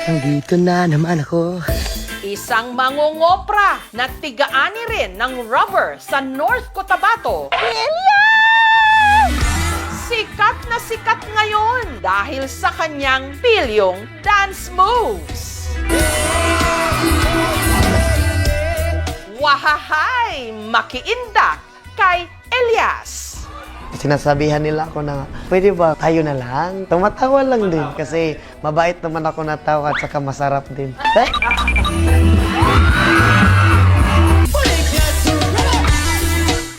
Nandito na naman ako. Isang mangungopra na tigaani rin ng rubber sa North Cotabato. Sikat na sikat ngayon dahil sa kanyang pilyong dance moves. Wahahay! Makiindak kay Elias. Sinasabihan nila ako na, pwede ba tayo na lang? Tumatawa lang din kasi mabait naman ako na tao at saka masarap din.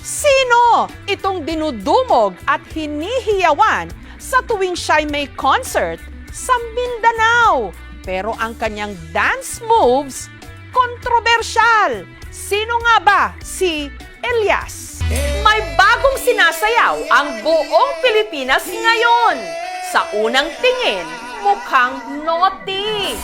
Sino itong dinudumog at hinihiyawan sa tuwing siya'y may concert sa Mindanao? Pero ang kanyang dance moves, kontrobersyal. Sino nga ba si Elias? May bagong sinasayaw ang buong Pilipinas ngayon. Sa unang tingin, mukhang naughty.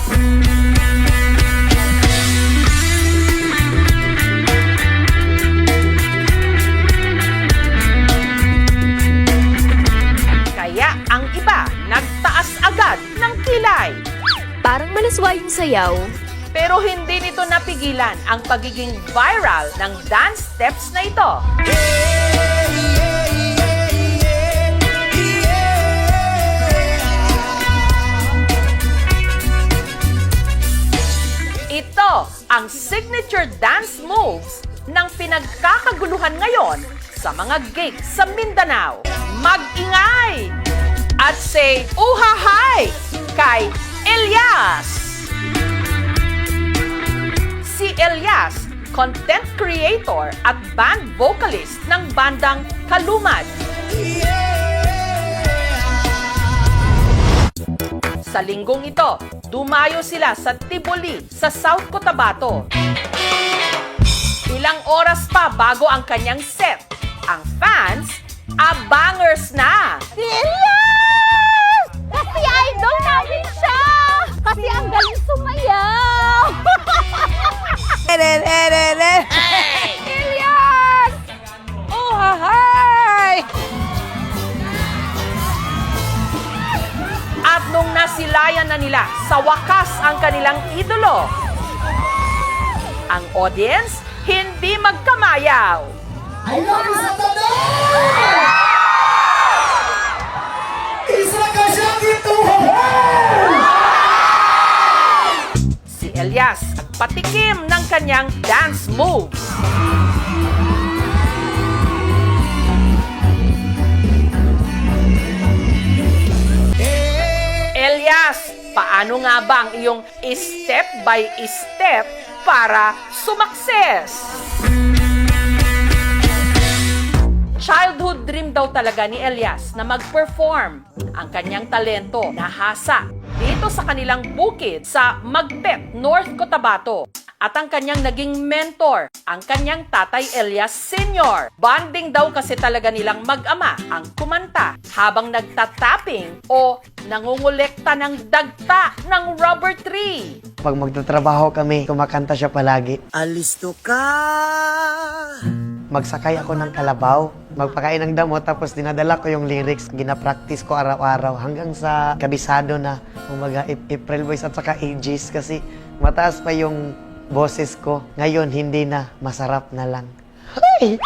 Kaya ang iba nagtaas agad ng kilay. Parang malaswa yung sayaw. Pero hindi nito napigilan ang pagiging viral ng dance steps na ito. Ito ang signature dance moves ng pinagkakaguluhan ngayon sa mga gigs sa Mindanao. Mag-ingay at say uhahay kay Elias! Si Elias, content creator at band vocalist ng bandang Kalumad. Sa linggong ito, dumayo sila sa Tiboli sa South Cotabato. Ilang oras pa bago ang kanyang set, ang fans, abangers na! Si Elias! Kasi idol namin siya! Kasi ang galing sumayaw! Elias! Oh, hahay! At nung nasilayan na nila sa wakas ang kanilang idolo, ang audience hindi magkamayaw. I love you, Satanay! Isra ka siya dito! Si Elias patikim ng kanyang dance moves. Elias, paano nga ba ang iyong step by step para sumakses? Childhood dream daw talaga ni Elias na mag-perform. Ang kanyang talento nahasa dito sa kanilang bukid sa Magpet, North Cotabato. At ang kanyang naging mentor, ang kanyang tatay Elias Sr. Bonding daw kasi talaga nilang mag-ama ang kumanta habang nagtatapping o nangungulekta ng dagta ng rubber tree. Pag magtatrabaho kami, kumakanta siya palagi. Alisto ka! Magsakay ako ng kalabaw, magpakain ng damo, tapos dinadala ko yung lyrics. Ginapractice ko araw-araw hanggang sa kabisado na. Umaga, April Boys at saka Aegis kasi mataas pa yung boses ko. Ngayon, hindi na. Masarap na lang. Ay!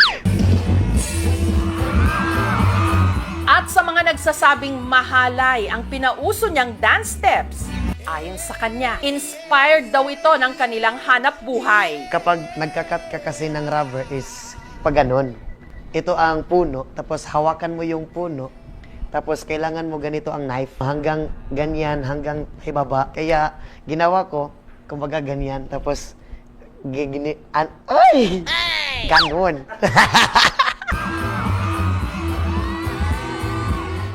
At sa mga nagsasabing mahalay ang pinauso niyang dance steps, ayon sa kanya, inspired daw ito ng kanilang hanap buhay. Kapag nagkakat ka kasi ng rubber is pag ganun. Ito ang puno, tapos hawakan mo yung puno, tapos kailangan mo ganito ang knife, hanggang ganyan, hanggang ibaba. Kaya ginawa ko, kumbaga ganyan, tapos ay! Ganun.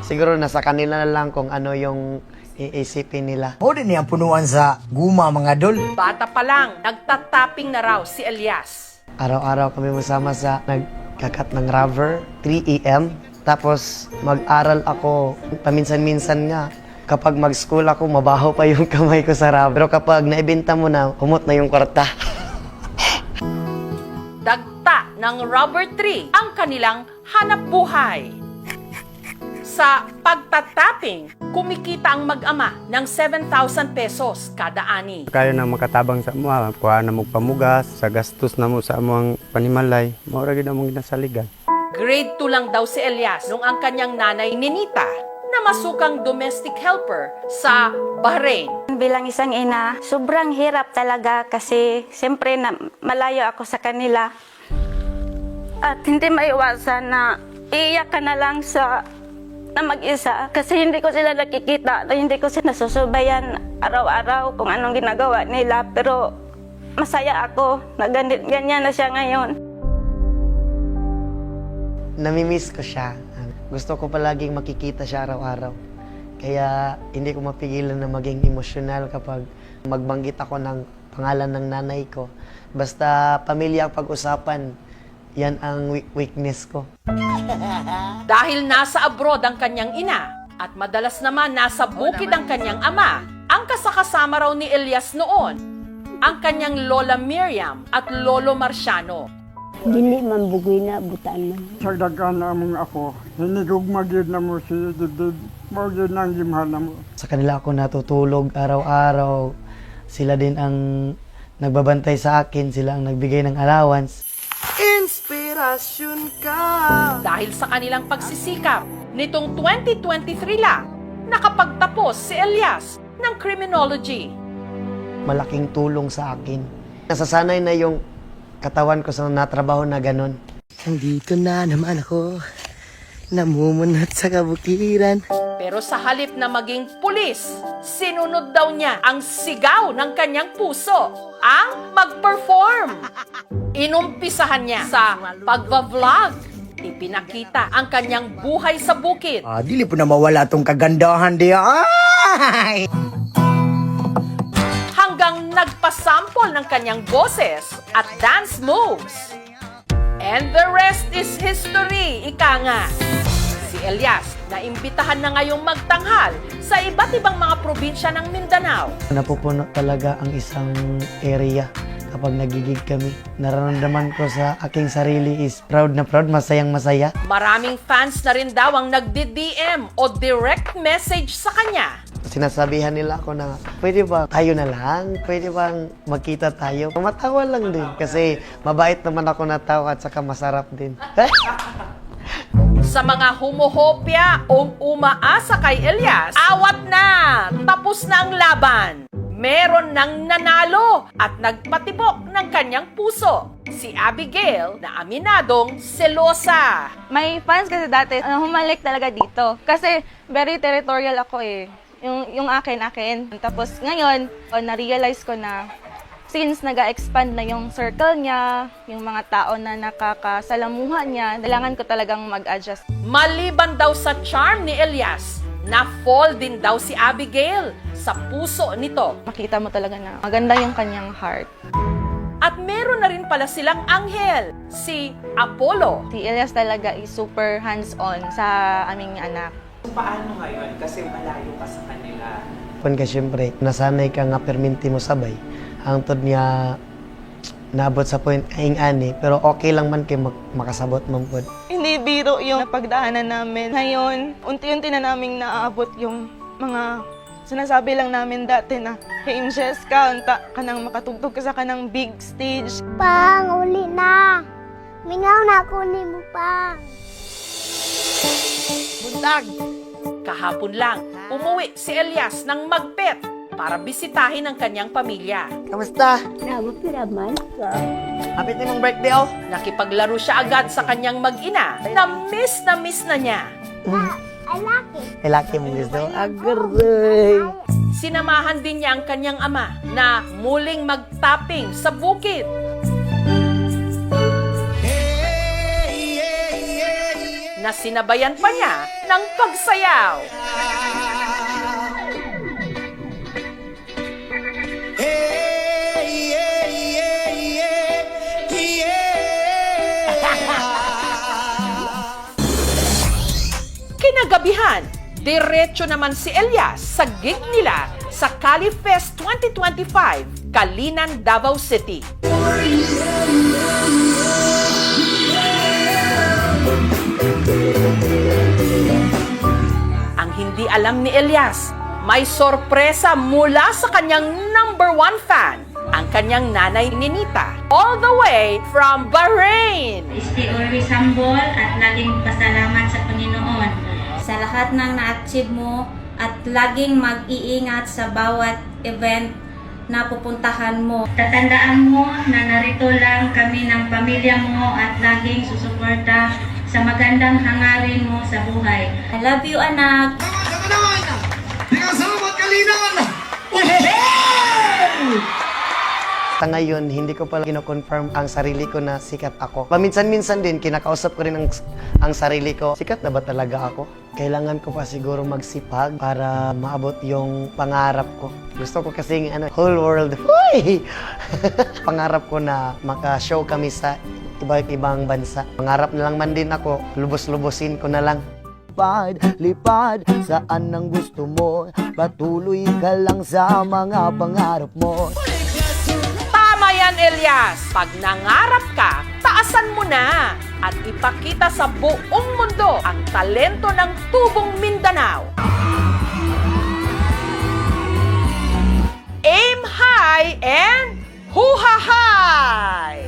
Siguro nasa kanila na lang kung ano yung iisipin nila. O din yung punuan sa guma, mga dol. Bata pa lang, nagtatapping na raw si Elias. Araw-araw kami masama sa nagkakat ng rubber, 3 AM. Tapos mag-aral ako, paminsan-minsan nga. Kapag mag-school ako, mabaho pa yung kamay ko sa rubber. Pero kapag naibenta mo na, umot na yung kwarta. Dagta ng rubber tree ang kanilang hanap buhay. Sa pagtatapping, kumikita ang mag-ama ng 7,000 pesos kada ani. Kaya na makatabang sa mga, kuha na mo pamugas, sa gastos na mo sa among panimalay, maura gid among ginasaligan. Grade 2 lang daw si Elias nung ang kanyang nanay Ninita na masukang domestic helper sa Bahrain. Bilang isang ina, sobrang hirap talaga kasi siyempre na malayo ako sa kanila. At hindi maiwasan na iiyak ka na lang na mag-isa kasi hindi ko sila nakikita, hindi ko sila nasusubayan araw-araw kung anong ginagawa nila. Pero masaya ako na ganyan na siya ngayon. Namimiss ko siya. Gusto ko palaging makikita siya araw-araw. Kaya hindi ko mapigilan na maging emosyonal kapag magbanggit ako ng pangalan ng nanay ko. Basta pamilya ang pag-usapan, yan ang weakness ko. Dahil nasa abroad ang kanyang ina at madalas naman nasa bukid ang kanyang ama, ang kasakasama raw ni Elias noon, ang kanyang Lola Miriam at Lolo Marciano. Dili man bugoy na butaan man. Sagdagan na mong ako, hinigugma gyud na mo si Didid, mo gyud nang gimahal na mo. Sa kanila ako natutulog araw-araw. Sila din ang nagbabantay sa akin, sila ang nagbigay ng allowance. Inspirasyon ka. Dahil sa kanilang pagsisikap, nitong 2023 lang, nakapagtapos si Elias ng criminology. Malaking tulong sa akin. Nasasanay na yung katawan ko sa natrabaho na ganun. Nandito na naman ako, namumunat sa kabukiran. Pero sa halip na maging pulis, sinunod daw niya ang sigaw ng kanyang puso, ang mag-perform. Inumpisahan niya sa pagva-vlog. Ipinakita ang kanyang buhay sa bukid. Dili po na mawala tong kagandahan di. Ay! Hanggang nagpasample ng kanyang boses at dance moves. And the rest is history, ika nga. Si Elias na imbitahan na ngayong magtanghal sa iba't ibang mga probinsya ng Mindanao. Napupuno talaga ang isang area kapag nagigig kami. Nararamdaman ko sa aking sarili is proud na proud, masayang masaya. Maraming fans na rin daw ang nagdi-DM o direct message sa kanya. Sinasabihan nila ako na, pwede ba tayo na lang? Pwede bang magkita tayo? Matawa lang din kasi mabait naman ako na tao at saka masarap din. Sa mga humuhopya o umaasa kay Elias, awat na! Tapos na ang laban! Meron nang nanalo at nagpatibok ng kanyang puso. Si Abigail na aminadong selosa. May fans kasi dati, humalik talaga dito. Kasi very territorial ako eh. Yung akin. Tapos ngayon, na-realize ko na since nag-expand na yung circle niya, yung mga tao na nakakasalamuha niya, kailangan ko talagang mag-adjust. Maliban daw sa charm ni Elias, na-fall din daw si Abigail sa puso nito. Makita mo talaga na maganda yung kanyang heart. At meron na rin pala silang anghel, si Apollo. Si Elias talaga is super hands-on sa aming anak. Paano ngayon? Kasi malayo pa sa kanila. Kung ka siyempre, nasanay ka nga perminti mo sabay. Hangtod niya naabot sa point aing ani, pero okay lang man kay makasabot man pod. Hindi biro yung napagdaanan namin. Ngayon, unti-unti na naming naaabot yung mga sinasabi lang namin dati na kay Inches ka, unta ka nang makatugtog ka sa kanang big stage. Pang, uli na. Mingaw na ako ni mo, Pang. Buntag! Kahapon lang, umuwi si Elias ng Magpet para bisitahin ang kanyang pamilya. Kamusta? Mapiraman ka. Happy na mong birthday oh! Nakipaglaro siya agad sa kanyang mag-ina na miss na niya. I like it. Ay, laki mong gusto. Agoy! Sinamahan din niya ang kanyang ama na muling mag-tapping sa bukid. Na sinabayan pa niya ng pagsayaw. Kinagabihan, diretso naman si Elias sa gig nila sa Cali Fest 2025, Kalinan, Davao City. alam ni Elias, may sorpresa mula sa kanyang number 1 fan, ang kanyang nanay Ninita, all the way from Bahrain. Stay always humble at laging pasalamat sa Panginoon sa lahat ng na-achieve mo at laging mag-iingat sa bawat event na pupuntahan mo. Tatandaan mo na narito lang kami ng pamilya mo at laging susuporta sa magandang hangarin mo sa buhay. I love you, anak. Sa ngayon, hindi ko pala kino-confirm ang sarili ko na sikat ako. Paminsan-minsan din, kinakausap ko rin ang sarili ko. Sikat na ba talaga ako? Kailangan ko pa siguro magsipag para maabot yung pangarap ko. Gusto ko kasing whole world. Huy! Pangarap ko na maka-show kami sa iba't ibang bansa. Pangarap na lang man din ako, lubos-lubosin ko na lang. Lipad, saan ang gusto mo? Patuloy ka lang sa mga pangarap mo. Tama yan, Elias. Pag nangarap ka, taasan mo na at ipakita sa buong mundo ang talento ng Tubong Mindanao. Aim high and huha high!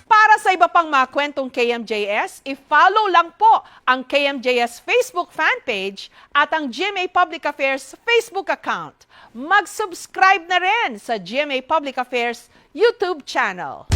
Para sa iba pang mga kwentong KMJS, i-follow lang po ang KMJS Facebook fanpage at ang GMA Public Affairs Facebook account. Mag-subscribe na rin sa GMA Public Affairs YouTube channel.